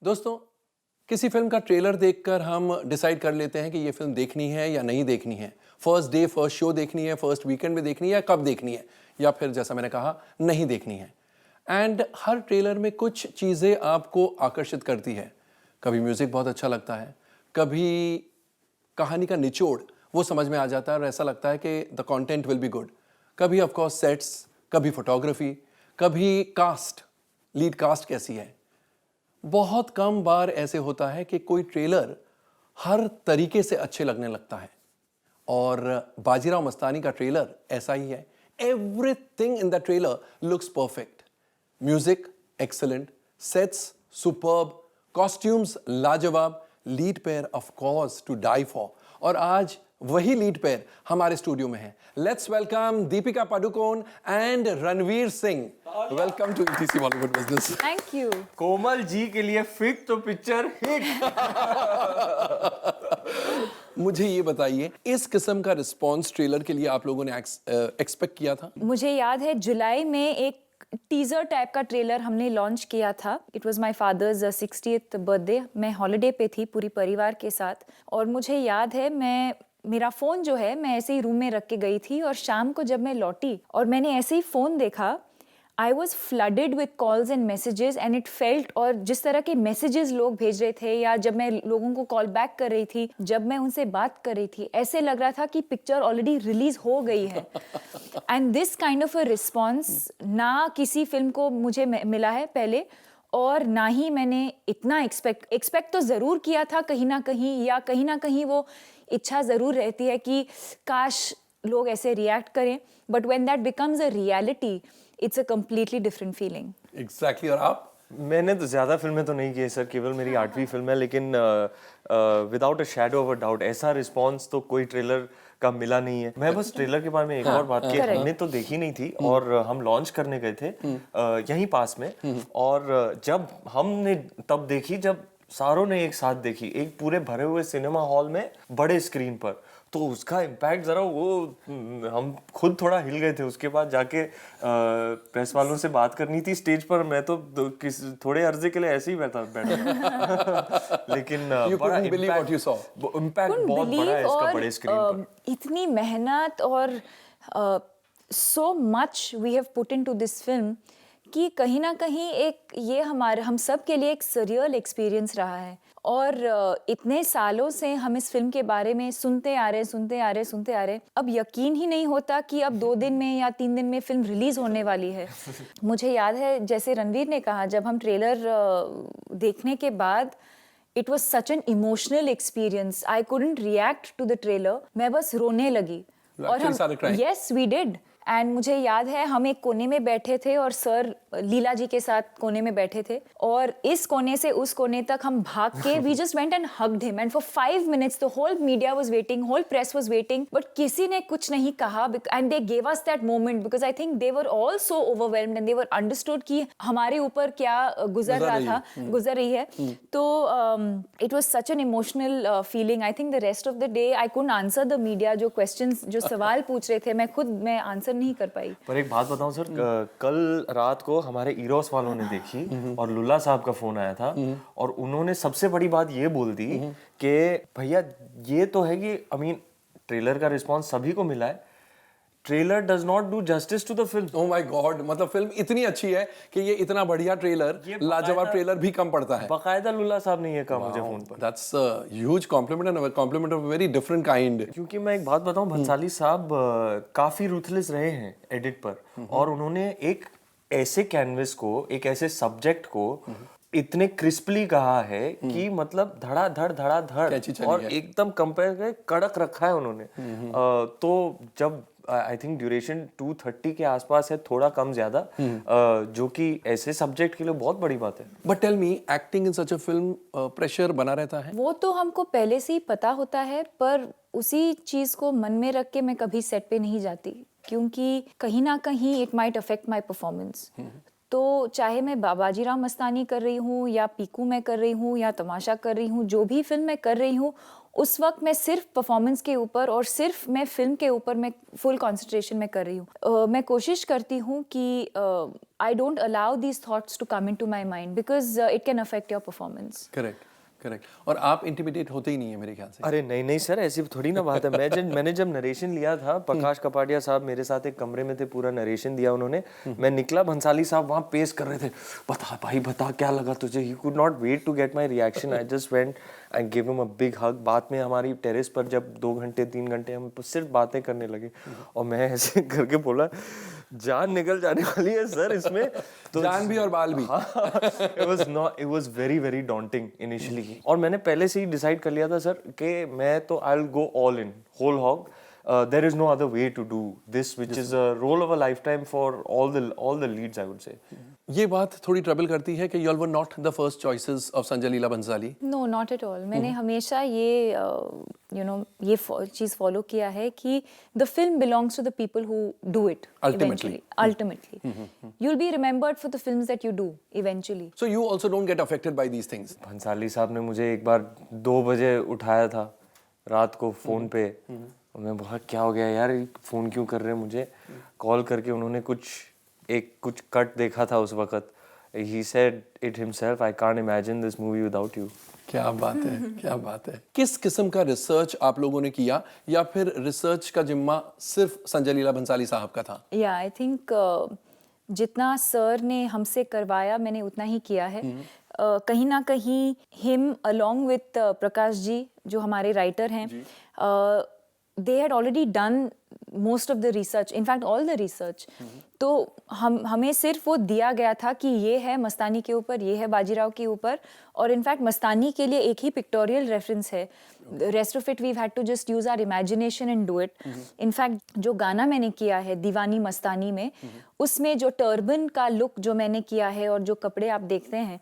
दोस्तों, किसी फिल्म का ट्रेलर देखकर हम डिसाइड कर लेते हैं कि ये फिल्म देखनी है या नहीं देखनी है। फर्स्ट डे फर्स्ट शो देखनी है, फर्स्ट वीकेंड में देखनी है, या कब देखनी है, या फिर जैसा मैंने कहा नहीं देखनी है। एंड हर ट्रेलर में कुछ चीज़ें आपको आकर्षित करती है। कभी म्यूज़िक बहुत अच्छा लगता है, कभी कहानी का निचोड़ वो समझ में आ जाता है और ऐसा लगता है कि the content will be good. कभी ऑफ कोर्स सेट्स, कभी फोटोग्राफी, कभी कास्ट, लीड कास्ट कैसी है। बहुत कम बार ऐसे होता है कि कोई ट्रेलर हर तरीके से अच्छे लगने लगता है, और बाजीराव मस्तानी का ट्रेलर ऐसा ही है। Everything in the trailer looks perfect. Music excellent, sets superb, costumes लाजवाब, lead pair of course to die for. और आज वही लीड पेयर हमारे स्टूडियो में है। Let's welcome Deepika Padukone and Ranveer Singh. Welcome to ETC Bollywood business. Thank you. Komal ji के लिए fit तो पिक्चर हिट। मुझे ये बताइए, इस किस्म का रिस्पॉन्स ट्रेलर के लिए आप लोगों ने एक्सपेक्ट किया था? मुझे याद है जुलाई में एक टीजर टाइप का ट्रेलर हमने लॉन्च किया था। It was my father's 60th birthday. मैं हॉलिडे पे थी पूरी परिवार के साथ, और मुझे याद है मेरा फ़ोन जो है मैं ऐसे ही रूम में रख के गई थी, और शाम को जब मैं लौटी और मैंने ऐसे ही फ़ोन देखा, I was flooded with calls and messages and it felt. और जिस तरह के मैसेजेस लोग भेज रहे थे, या जब मैं लोगों को कॉल बैक कर रही थी, जब मैं उनसे बात कर रही थी, ऐसे लग रहा था कि पिक्चर ऑलरेडी रिलीज हो गई है। And this kind of a response ना किसी फिल्म को मुझे मिला है पहले, और ना ही मैंने इतना एक्सपेक्ट तो ज़रूर किया था कहीं ना कहीं वो इच्छा ज़रूर रहती है कि काश लोग ऐसे रिएक्ट करें, but when that becomes a reality it's a completely different feeling. Exactly. और आप? मैंने तो ज्यादा फिल्में तो नहीं की है सर, केवल मेरी 8वीं फिल्म है, लेकिन without a shadow of a doubt ऐसा रिस्पांस तो कोई ट्रेलर का मिला नहीं है। मैं बस ट्रेलर के बारे में एक और बात की, हमने तो देखी नहीं थी और हम लॉन्च करने गए थे यहीं पास में, और जब हमने तब देखी जब सारों ने एक साथ देखी, एक पूरे भरे हुए सिनेमा हॉल में बड़े स्क्रीन पर, तो उसका इम्पैक्ट जरा वो हम खुद थोड़ा हिल गए थे। उसके बाद जाके प्रेस वालों से बात करनी थी स्टेज पर, मैं तो थोड़े अर्जे के लिए ऐसे ही बैठा लेकिन बड़ा इम्पैक्ट बहुत बड़ा है इसका बड़े स्क्रीन पर। इतनी मेहनत और so much we have put into this film कि कहीं ना कहीं एक ये हम सब के लिए एक सरियल एक्सपीरियंस रहा है। और इतने सालों से हम इस फिल्म के बारे में सुनते आ रहे, अब यकीन ही नहीं होता कि अब 2 दिन में या 3 दिन में फिल्म रिलीज होने वाली है। मुझे याद है, जैसे रणवीर ने कहा, जब हम ट्रेलर देखने के बाद it was such an emotional experience. I couldn't react to the trailer, मैं बस रोने लगी। और हम यस वी डिड। एंड मुझे याद है हम एक कोने में बैठे थे और सर लीला जी के साथ कोने में बैठे थे, और इस कोने से उस कोने तक हम भाग के we just went and hugged him, and for 5 minutes the whole media was waiting, whole press was waiting, but किसी ने कुछ नहीं कहा। And they gave us that moment because I think they were all so overwhelmed and they were understood कि हमारे ऊपर क्या गुजर रही है। तो it was such an emotional feeling. I think the rest of the day I couldn't answer the media, जो questions, जो सवाल पूछ रहे थे, मैं आंसर नहीं कर पाई। पर एक बात बताऊं सर, कल रात को हमारे इरोस वालों ने देखी और लुल्ला साहब का फोन आया था, और उन्होंने सबसे बड़ी बात ये बोल दी कि भैया ये तो है कि ट्रेलर का रिस्पांस सभी को मिला है, trailer does not do justice to the film. Oh my god, मतलब फिल्म इतनी अच्छी है कि ये इतना बढ़िया ट्रेलर, लाजवाब ट्रेलर भी कम पड़ता है। बाकायदा लुल्ला साहब ने ये कहा मुझे फोन पर। That's a huge compliment and compliment of very different kind. क्योंकि मैं एक बात बताऊं, भंसाली साहब काफी रूथलेस रहे हैं एडिट पर, और उन्होंने एक ऐसे कैनवस को, एक ऐसे सब्जेक्ट को इतने क्रिस्पली कहा है कि मतलब धड़ाधड़ और एकदम कंपेयर कर कड़क रखा है उन्होंने। तो जब आई थिंक ड्यूरेशन 230 के आसपास है, थोड़ा कम ज्यादा, जो कि ऐसे सब्जेक्ट के लिए बहुत बड़ी बात है। But tell me, acting in such a film pressure बना रहता है? वो तो हमको पहले से ही पता होता है, पर उसी चीज को मन में रख के मैं कभी सेट पे नहीं जाती, क्योंकि कहीं ना कहीं it might affect my performance. तो चाहे मैं बाजीराव मस्तानी कर रही हूँ या पीकू मैं कर रही हूँ या तमाशा कर रही हूँ, जो भी फिल्म मैं कर रही हूँ, उस वक्त मैं सिर्फ परफॉर्मेंस के ऊपर और सिर्फ मैं फिल्म के ऊपर मैं फुल कंसंट्रेशन में कर रही हूँ। मैं कोशिश करती हूँ कि I don't allow these thoughts to come into my mind because it can affect your performance. Correct correct. और आप इंटिमिडेट होते ही नहीं है मेरे ख्याल से। अरे नहीं नहीं सर, ऐसी थोड़ी ना बात है। मैंने जब नरेशन लिया था, प्रकाश कपाड़िया साहब मेरे साथ एक कमरे में थे, पूरा नरेशन दिया उन्होंने। मैं निकला, भंसाली साहब वहाँ पेश कर रहे थे, बता भाई बता क्या लगा तुझे। He could not wait to get my reaction. I just went and give him a big hug. बाद में हमारी टेरेस पर जब 2 घंटे 3 घंटे हम सिर्फ बातें करने लगे, और मैं ऐसे करके बोला जान निकल जाने वाली है सर इसमें। तो जान भी और बाल भी। it was very very daunting initially। और मैंने पहले से ही डिसाइड कर लिया था सर कि मैं तो I'll go all in whole hog। There is no other way to do this, which is a role of a lifetime for all the leads, I would say। ये बात थोड़ी ट्रबल करती है कि you all were not the first choices of Sanjay Leela Bhansali. No not at all. मैंने हमेशा ये ये चीज़ फॉलो किया है कि the film belongs to the people who do it Ultimately. Ultimately you will be remembered for the films that you do eventually. So you also don't get affected by these things। Bhansali sahab ने मुझे एक बार 2 बजे उठाया था रात को phone पे, और मैं बोला क्या हो गया यार, फोन क्यों कर रहे हैं मुझे। कॉल करके उन्होंने कुछ कट देखा था उस वक्त। He said it himself, I can't imagine this movie without you। क्या बात है, क्या बात है। किस किस्म का रिसर्च आप लोगों ने किया, या फिर रिसर्च का जिम्मा सिर्फ संजय लीला भंसाली साहब का था? या आई थिंक जितना सर ने हमसे करवाया मैंने उतना ही किया है। कहीं ना कहीं him along with Prakash ji जो हमारे राइटर हैं, they had already done most of the research, in fact all the research। तो हमें सिर्फ वो दिया गया था कि ये है मस्तानी के ऊपर, ये है बाजीराव के ऊपर, और इनफैक्ट मस्तानी के लिए एक ही पिक्टोरियल रेफरेंस है। Rest of it we had to just use our imagination and do it. In fact जो गाना मैंने किया है दीवानी मस्तानी में, उसमें जो टर्बन का लुक जो मैंने किया है और जो कपड़े आप देखते हैं,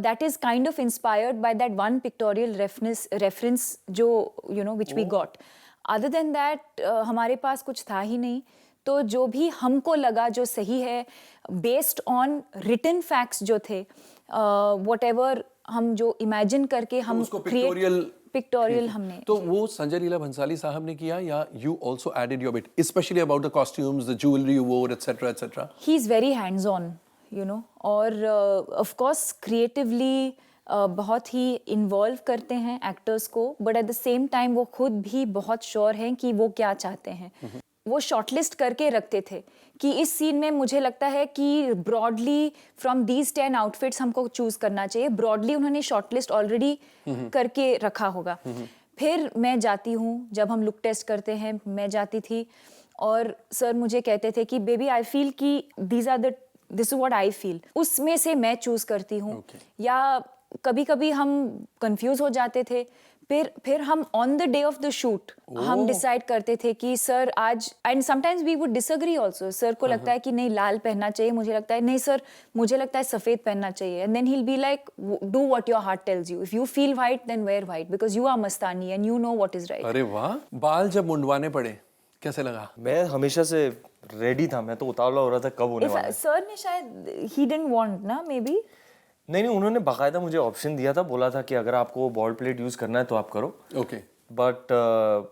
that is kind of inspired by that one pictorial reference जो which we got। Other than that हमारे पास कुछ था ही नहीं। तो जो भी हमको लगा जो सही है, based on written facts जो थे, whatever हम जो imagine करके हम उसको पिक्टोरियल हमने। तो वो संजय लीला भंसाली साहब ने किया, या you also added your bit, especially about the costumes, the jewelry you wore, etc etc? He is very hands on, और of course creatively बहुत ही इन्वॉल्व करते हैं एक्टर्स को, but at the same time वो खुद भी बहुत श्योर हैं कि वो क्या चाहते हैं। वो शॉर्टलिस्ट करके रखते थे कि इस सीन में मुझे लगता है कि ब्रॉडली फ्रॉम दीज 10 आउटफिट्स हमको चूज करना चाहिए। ब्रॉडली उन्होंने शॉर्टलिस्ट ऑलरेडी करके रखा होगा। फिर मैं जाती हूँ, जब हम लुक टेस्ट करते हैं मैं जाती थी, और सर मुझे कहते थे कि बेबी आई फील कि this is what I feel, उसमें से मैं चूज करती हूँ। या कभी कभी हम कंफ्यूज हो जाते थे, फिर हम on the day of the shoot हम डिसाइड करते थे कि सर आज, and sometimes we would disagree also. Sir को लगता है कि नहीं लाल पहनना चाहिए, मुझे लगता है नहीं सर मुझे लगता है सफेद पहनना चाहिए। And then he will be like do what your heart tells you, if you feel white then wear white because you are Mastani and you know what is right. अरे वाह। बाल जब मुंडवाने पड़े कैसे लगा? मैं हमेशा से रेडी था, मैं तो उतावला हो रहा था कब होने वाला है। सर ने शायद ही डिडंट वांट ना, मे बी। नहीं उन्होंने बाकायदा मुझे ऑप्शन दिया था, बोला था कि अगर आपको बॉल प्लेट यूज करना है तो आप करो। ओके। बट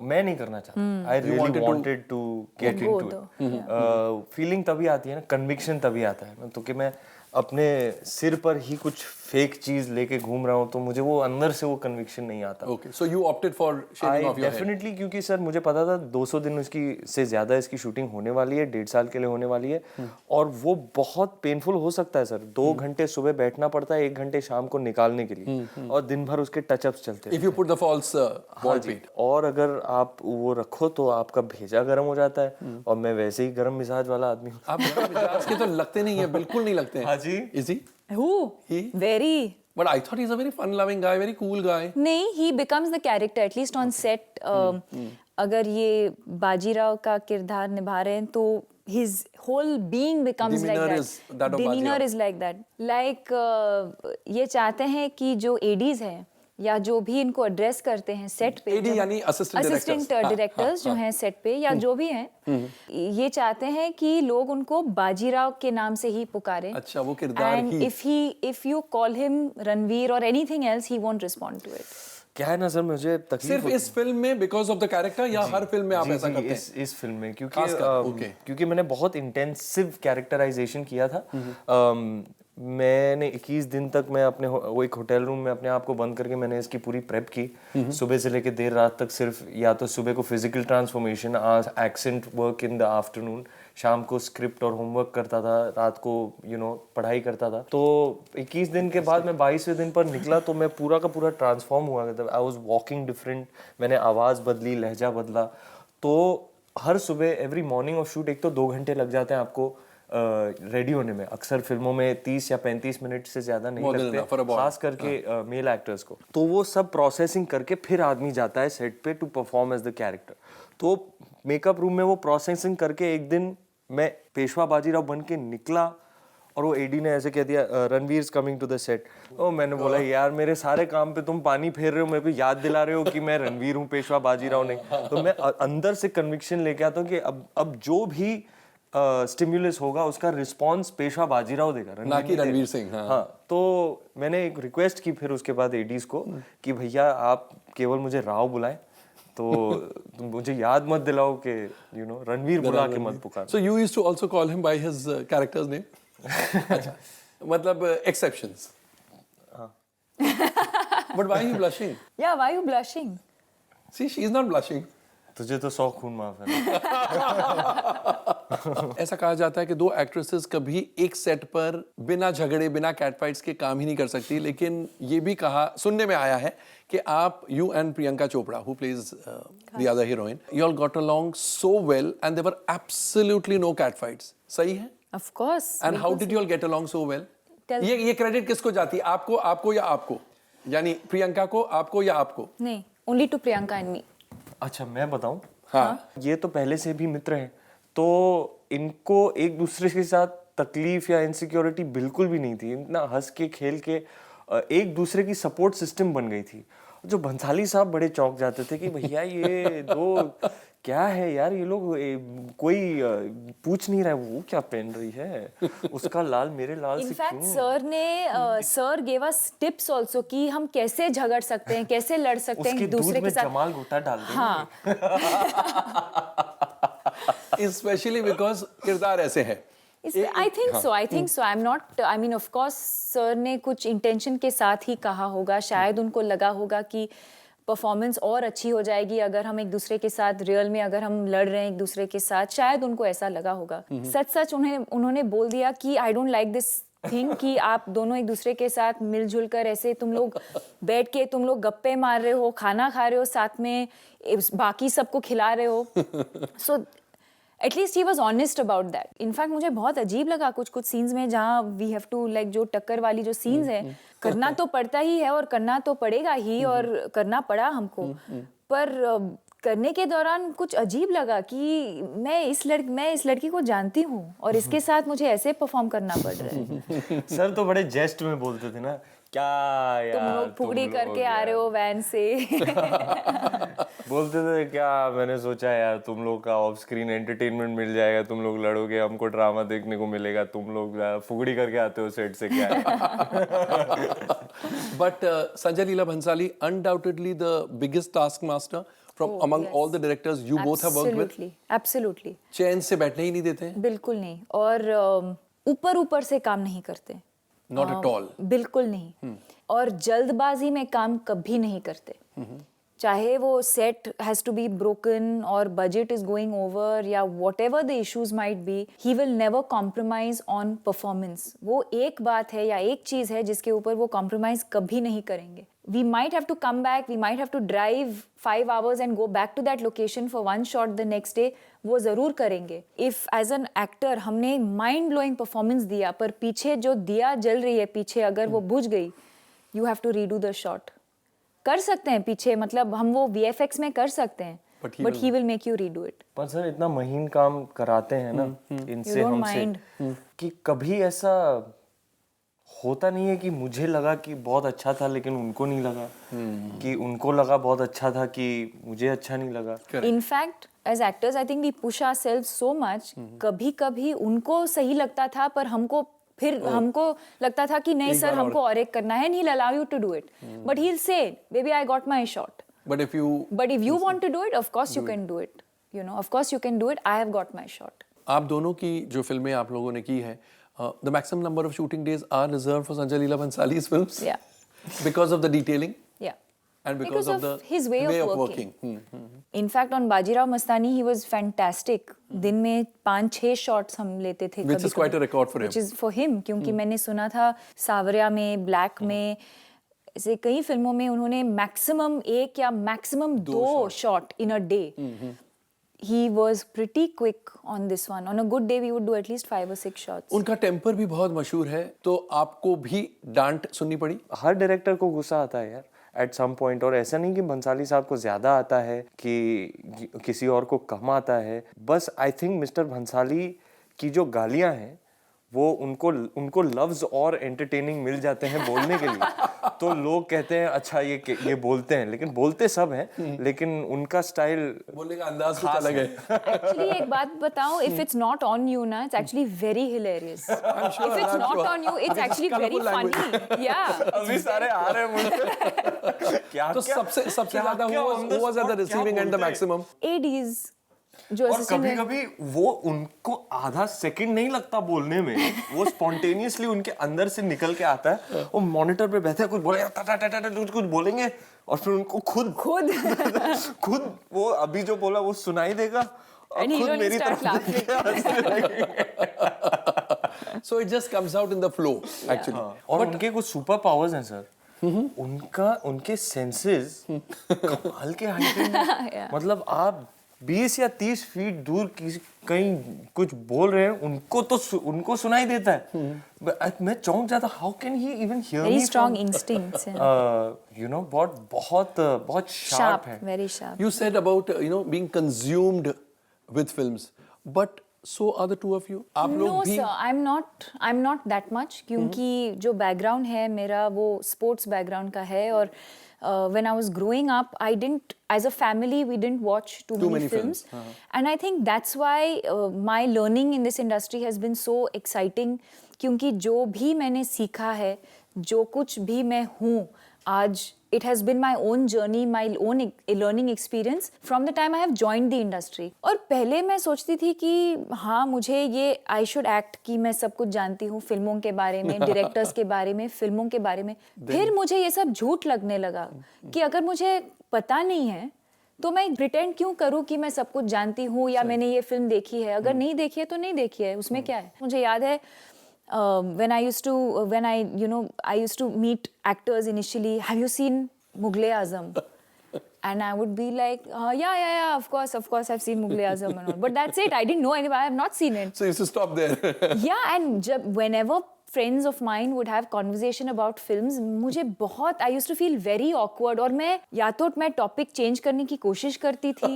मैं नहीं करना चाहता। I really wanted to get into it. Feeling तभी आती है ना, कन्विक्शन तभी आता है ना, तो कि मैं अपने सिर पर ही कुछ फेक चीज लेके घूम रहा हूँ, तो मुझे वो अंदर से वो कन्विक्शन नहीं आता। Okay, so you opted for shaving of your head? Definitely, क्योंकि सर मुझे पता था 200 दिन उसकी से ज्यादा इसकी शूटिंग होने वाली है, 1.5 साल के लिए होने वाली है, और वो बहुत पेनफुल हो सकता है सर। 2 घंटे सुबह बैठना पड़ता है, 1 घंटे शाम को निकालने के लिए, और दिन भर उसके टचअप्स चलते हैं। If you put the false ball plate, और अगर आप वो रखो तो आपका भेजा गर्म हो जाता है, और मैं वैसे ही गर्म मिजाज वाला आदमी हूँ। आप मिजाज के तो लगते नहीं है, बिल्कुल नहीं लगते हैं। हाँ जी। Is he? Who? He? Very. But I thought he's a very fun-loving guy, very cool guy. नहीं, he becomes the character at least on set। अगर ये बाजीराव का किरदार निभा रहे हैं तो his whole being becomes like Demeanor that। is that of Demeanor Bajirao. is like that। Like ये चाहते हैं कि जो ADs हैं या जो भी इनको एड्रेस करते हैं सेट पे, AD यानी assistant असिस्टेंट directors। डायरेक्टर्स जो हैं सेट पे या जो भी हैं, ये चाहते हैं कि लोग उनको बाजीराव के नाम से ही पुकारें। अच्छा, वो किरदार and he. If you call him Ranveer और anything else he won't respond to it. क्या है ना सर, मुझे तकलीफ सिर्फ इस फिल्म में बिकॉज ऑफ द कैरेक्टर या हर फिल्म में आप ऐसा करते हैं? इस फिल्म में खासकर, okay। क्योंकि मैंने बहुत इंटेंसिव कैरेक्टराइजेशन किया था। मैंने 21 दिन तक मैं अपने वो एक होटल रूम में अपने आप को बंद करके मैंने इसकी पूरी प्रेप की, सुबह से लेकर देर रात तक। सिर्फ या तो सुबह को physical transformation, accent work in the afternoon, शाम को स्क्रिप्ट और होमवर्क करता था, रात को पढ़ाई करता था। तो 21 दिन के बाद मैं 22वें दिन पर निकला तो मैं पूरा का पूरा ट्रांसफॉर्म हुआ। आई वाज वॉकिंग डिफरेंट, मैंने आवाज़ बदली, लहजा बदला। तो हर सुबह एवरी मॉर्निंग ऑफ शूट एक तो 2 घंटे लग जाते हैं आपको रेडी होने में। अक्सर फिल्मों में 30 या 35 मिनट से ज्यादा नहीं लगते, खास करके मेल एक्टर्स को। तो वो सब प्रोसेसिंग करके फिर आदमी जाता है सेट पे to perform as the character. तो मेकअप रूम में वो प्रोसेसिंग करके एक दिन मैं पेशवा बाजीराव बन के निकला और वो एडी ने ऐसे कह दिया, Ranveer is coming to the set. ओ मैंने बोला, यार मेरे सारे काम पे तुम पानी फेर रहे हो, मेरे को याद दिला रहे हो कि मैं रणवीर हूँ, पेशवा बाजीराव नहीं। तो मैं अंदर से कन्विक्शन लेके आता हूँ कि अब जो भी स्टिम्युलस होगा उसका रिस्पॉन्स पेशवा बाजीराव देगा, ना कि रणवीर सिंह। हाँ, तो मैंने एक रिक्वेस्ट की फिर उसके बाद एडीज को कि भैया आप केवल मुझे राव बुलाएं, तो मुझे याद मत दिलाओ कि रणवीर बुला के मत पुकार। So you used to also call him by his character's name? अच्छा, मतलब exceptions. But why you blushing? या why you blushing? See, she is not blushing. तुझे तो 100 खून माफ है। ऐसा कहा जाता है कि 2 एक्ट्रेसेस कभी एक सेट पर बिना झगड़े, बिना कैटफाइट्स के काम ही नहीं कर सकती। लेकिन ये भी कहा, सुनने में आया है कि आप, you and Priyanka Chopra, who plays the other heroine, you all got along so well and there were absolutely no catfights. सही है? Of course. And how did you all get along so well? ये क्रेडिट किसको जाती है? आपको या आपको? यानी प्रियंका को, आपको या आपको? नहीं, only to Priyanka and me. अच्छा, मैं बताऊं? हाँ। ये तो पहले से भी मित्र हैं, तो इनको एक दूसरे के साथ तकलीफ या इनसिक्योरिटी बिल्कुल भी नहीं थी। इतना हंस के खेल के एक दूसरे की सपोर्ट सिस्टम बन गई थी। जो भंसाली साहब बड़े चौंक जाते थे कि भैया ये दो क्या है यार, ये लोग कोई पूछ नहीं रहा है वो क्या पहन रही है, उसका लाल मेरे लाल से क्यों? In fact sir gave us tips also कि हम कैसे झगड़ सकते हैं, कैसे लड़ सकते हैं दूसरे के साथ। जमाल गोटा डाल देंगे। हाँ। स्पेशली बिकॉज किरदार ऐसे है। I think so I am not, I mean of course sir ने कुछ इंटेंशन के साथ ही कहा होगा। शायद उनको लगा होगा कि परफॉर्मेंस और अच्छी हो जाएगी अगर हम एक दूसरे के साथ रियल में अगर हम लड़ रहे हैं एक दूसरे के साथ, शायद उनको ऐसा लगा होगा। सच उन्होंने बोल दिया कि I don't like this thing कि आप दोनों एक दूसरे के साथ मिलजुल कर ऐसे तुम लोग बैठ के तुम लोग गप्पे मार रहे हो, खाना खा रहे हो साथ में, बाकी सबको खिला रहे हो। So at least he was honest about that. In fact मुझे बहुत अजीब लगा कुछ सीन्स में जहाँ वी हैव टू लाइक जो टक्कर वाली जो सीन्स है, करना तो पड़ता ही है और करना तो पड़ेगा ही और करना पड़ा हमको, पर करने के दौरान कुछ अजीब लगा कि मैं इस लड़की को जानती हूँ और इसके साथ मुझे ऐसे परफॉर्म करना पड़ रहा है। सर तो बड़े जेस्ट में बोलते थे ना, क्या यार तुम लोग फुगड़ी करके आ रहे हो वैन से। बोलते थे क्या, मैंने सोचा यार तुम लोग का ऑफ स्क्रीन एंटरटेनमेंट मिल जाएगा, तुम लोग लड़ोगे, हमको ड्रामा देखने को मिलेगा, तुम लोग फुगड़ी करके आते हो सेट से, क्या है? But Sanjay Leela Bhansali, undoubtedly the biggest task master from among all the directors you both have worked with. Absolutely. चैन से बैठने ही नहीं देते हैं? बिल्कुल नहीं, और ऊपर से काम नहीं करते। Not at all. बिल्कुल नहीं। और जल्दबाजी में काम कभी नहीं करते। चाहे वो set has to be broken और बजट इज गोइंग ओवर या whatever the issues might be, he will never compromise on performance. वो एक बात है या एक चीज है जिसके ऊपर वो कॉम्प्रोमाइज कभी नहीं करेंगे। We might have to come back, we might have to drive 5 hours and go back to that location for one shot the next day, वो ज़रूर करेंगे। If as an actor हमने mind blowing performance दिया पर पीछे जो दिया जल रही है पीछे अगर वो बुझ गई, you have to redo the shot। कर सकते हैं पीछे, मतलब हम वो VFX में कर सकते हैं, but he will make you redo it। पर सर इतना महीन काम कराते हैं ना इनसे हमसे कि कभी ऐसा होता नहीं है कि मुझे लगा कि बहुत अच्छा था लेकिन उनको नहीं लगा, कि उनको लगा बहुत अच्छा था कि मुझे अच्छा नहीं लगा। In fact as actors I think we push ourselves so much, कभी कभी उनको सही लगता था पर हमको लगता था कि नहीं सर हमको और एक करना है, and he'll allow you to do it, but he'll say baby I got my shot, But if you want to do it, of course you can do it, you know, of course you can do it, I have got my shot. आप दोनों की जो फिल्में आप लोगों ने की है, the maximum number of shooting days are reserved for Sanjay Leela Bhansali's films. Yeah, Because of the detailing yeah, and because of the his way of working. In fact on Bajirao Mastani he was fantastic. दिन में 5-6 shots हम लेते थे, Which is quite a record for him. Which is for him, क्योंकि मैंने सुना था सावरिया में, ब्लैक में, ऐसे कई फिल्मों में उन्होंने मैक्सिमम 1 या maximum 2 shot in a day. He was pretty quick on this one. On a good day we would do at least 5 or 6 shots. उनका टेम्पर भी बहुत मशहूर है, तो आपको भी डांट सुननी पड़ी? हर डायरेक्टर को गुस्सा आता है यार एट सम पॉइंट, और ऐसा नहीं कि भंसाली साहब को ज्यादा आता है कि किसी और को कम आता है. बस आई थिंक मिस्टर भंसाली की जो गालियां हैं वो उनको लफ्ज और एंटरटेनिंग मिल जाते हैं बोलने के लिए. तो लोग कहते हैं अच्छा ये बोलते हैं, लेकिन बोलते सब हैं, लेकिन उनका स्टाइल बोलने का अंदाज कुछ अलग है. Actually एक बात बताऊं, if it's not on you ना, it's actually very hilarious. If it's not on you, it's actually very funny. Yeah. अभी सारे आ रहे हैं मुझे. क्या तो सबसे ज्यादा who was at the receiving end the maximum? ADs जो और assistant कभी है, कभी वो उनको आधा सेकंड नहीं लगता बोलने में, वो स्पॉन्टेनियसली उनके अंदर से निकल के आता है. वो मॉनिटर पे बैठे कुछ बोलेंगे, कुछ बोलेंगे और फिर उनको खुद वो अभी जो बोला वो सुनाई देगा और And खुद he'll मेरी start तरफ देख के हंसने लगेंगे. So it just comes out in the flow actually. और उनके कुछ सुपर पावर्स हैं सर. उनके सेंसेस कमाल के हाइट. मतलब आप 20 या 30 फीट दूर कहीं कुछ बोल रहे हैं, उनको सुनाई देता है. मैं चौंक जाता, how can he even hear me. very strong instincts. You know बहुत शार्प है. Very sharp. You said about being consumed with films, but so are the two of you. आप लोग No भी sir, I'm not that much, क्योंकि जो background है मेरा वो स्पोर्ट्स बैकग्राउंड का है. और when I was growing up, as a family we didn't watch too many films. And I think that's why my learning in this industry has been so exciting, क्योंकि जो भी मैंने सीखा है, जो कुछ भी मैं हूँ आज, it has been my own journey, my own learning experience from the time I have joined the industry. और पहले मैं सोचती थी कि हाँ मुझे ये I should act, कि मैं सब कुछ जानती हूँ फिल्मों के बारे में, डायरेक्टर्स के बारे में, फिल्मों के बारे में. फिर मुझे ये सब झूठ लगने लगा कि अगर मुझे पता नहीं है तो मैं प्रिटेंड क्यों करूँ कि मैं सब कुछ जानती हूँ या मैंने ये फिल्म देखी है. अगर नहीं देखी है तो नहीं देखी है, उसमें क्या है. मुझे याद है when I used to meet actors initially, have you seen Mughal-e-Azam? And I would be like, yeah, of course I've seen Mughal-e-Azam and all. But that's it, I didn't know anything, I have not seen it. So you used to stop there. Yeah, and whenever friends of mine would have conversation about films, मुझे बहुत I used to feel very awkward, और मैं या तो मैं topic change करने की कोशिश करती थी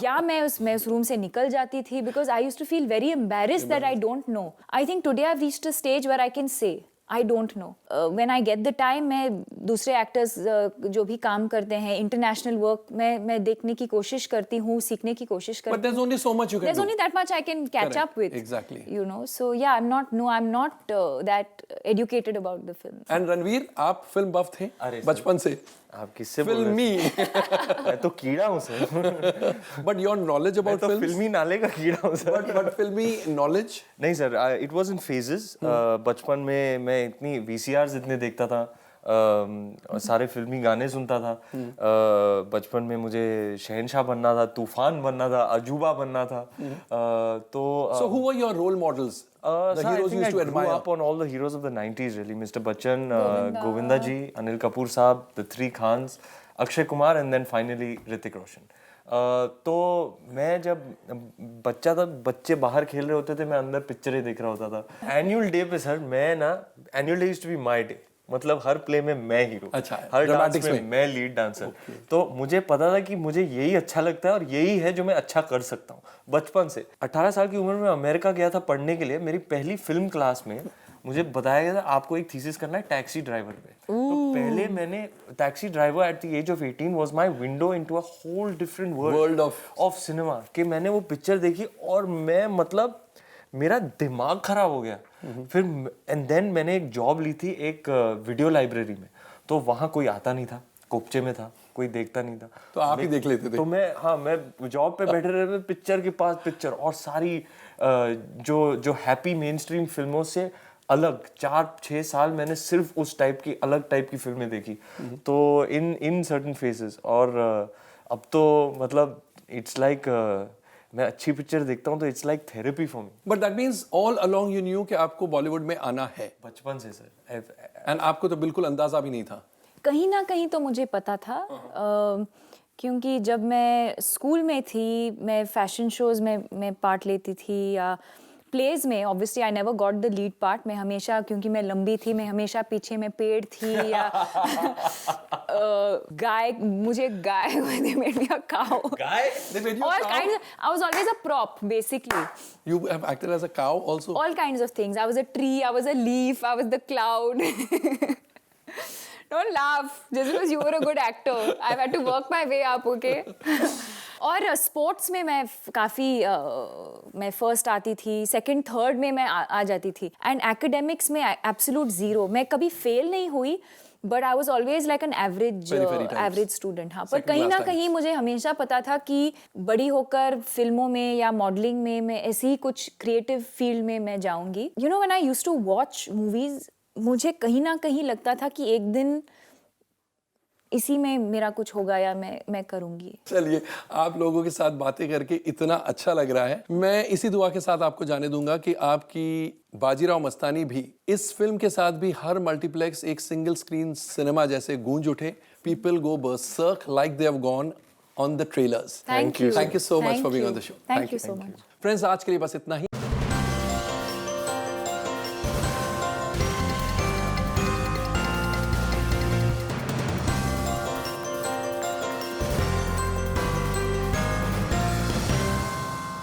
या मैं उस रूम से निकल जाती थी, because I used to feel very embarrassed that I don't know. I think today I've reached a stage where I can say I don't know. When I get the time, मैं दूसरे actors जो भी काम करते हैं, international work मैं देखने की कोशिश करती हूँ, सीखने की कोशिश करती हूँ. But there's only so much you can do. There's only that much I can catch up with. Exactly. You know, so yeah, I'm not that educated about the film. And Ranveer, आप film बफ थे बचपन से? आप किससे बोल रहे फिल्मी. मैं तो कीड़ा हूँ sir. But your knowledge about तो films? फिल्मी नाले का कीड़ा हूँ सर. But filmy knowledge? नहीं sir, it was in phases. बचपन में मैं इतनी VCRs इतने देखता था, सारे फिल्मी गाने सुनता था. बचपन में मुझे शहनशाह बनना था, तूफान बनना था, अजूबा बनना था. तो So who were your role models? The heroes you used to admire. I grew up on all the heroes of the 90s really. Mr. Bachchan, Govinda ji, Anil Kapoor saab, the three Khans, Akshay Kumar, and then finally Hrithik Roshan. तो मैं जब बच्चा था, बच्चे बाहर खेल रहे होते थे, मैं अंदर पिक्चरें देख रहा होता था. एनुअल डे पे सर मैं ना, annual day used to be my day. मतलब हर प्ले में मैं हीरो, अच्छा, हर डांस में मैं लीड डांसर. तो मुझे पता था कि मुझे यही अच्छा लगता है और यही है जो मैं अच्छा कर सकता हूँ. बचपन से 18 साल की उम्र में अमेरिका गया था पढ़ने के लिए. मेरी पहली फिल्म क्लास में मुझे बताया गया था आपको एक थीसिस करना है टैक्सी ड्राइवर पे। तो पहले मैंने taxi driver at the age of 18 was my window into a whole different world of cinema कि मैंने वो पिक्चर देखी और मैं मतलब मेरा दिमाग खराब हो गया। फिर एंड देन मैंने एक जॉब ली थी एक वीडियो लाइब्रेरी में, तो वहाँ कोई आता नहीं था, कोपचे में था, कोई देखता नहीं था, तो आप ही देख लेते थे। तो मैं जॉब पे बैठे रहते पिक्चर के पास पिक्चर, और सारी जो हैप्पी मेन स्ट्रीम फिल्मों से अलग 4-6 साल मैंने सिर्फ उस टाइप की अलग टाइप की फिल्में देखी। तो इन सर्टेन फेजेस, और अब तो मतलब इट्स लाइक मैं अच्छी पिक्चर देखता हूँ तो it's like therapy for me. But that means all along you new कि आपको बॉलीवुड में आना है बचपन से सर, एंड आपको तो बिल्कुल अंदाजा भी नहीं था? कहीं ना कहीं तो मुझे पता था, क्योंकि जब मैं स्कूल में थी, मैं फैशन शोज में मैं पार्ट लेती थी या प्लेज में। Obviously I never got the lead part. मैं हमेशा, क्योंकि मैं लंबी थी, मैं हमेशा पीछे में पेड़ थी या गाय, मुझे गाय they made me a cow. Guy? They made you a All cow? kinds of, I was always a prop basically. You have acted as a cow also? All kinds of things. I was a tree, I was a leaf, I was the cloud. Don't laugh just because you were a good actor. I've had to work my way up, okay? और sports में मैं काफ़ी मैं first आती थी, second third में मैं आ जाती थी, एंड एकेडमिक्स में एब्सोल्यूट ज़ीरो। मैं कभी फेल नहीं हुई, but I was always like an average student. हाँ, पर कहीं ना कहीं मुझे हमेशा पता था कि बड़ी होकर फिल्मों में या मॉडलिंग में मैं ऐसी ही कुछ क्रिएटिव फील्ड में मैं जाऊंगी। You know, when I used to watch movies, मुझे कहीं ना कहीं लगता था कि एक दिन इसी में मेरा कुछ होगा या मैं करूंगी। चलिए, आप लोगों के साथ बातें करके इतना अच्छा लग रहा है। मैं इसी दुआ के साथ आपको जाने दूंगा कि आपकी बाजीराव मस्तानी भी इस फिल्म के साथ भी हर मल्टीप्लेक्स एक सिंगल स्क्रीन सिनेमा जैसे गूंज उठे। People go berserk like they have gone on the trailers. Thank you so much for being on the show. Thank you so much friends, आज के लिए बस इतना ही।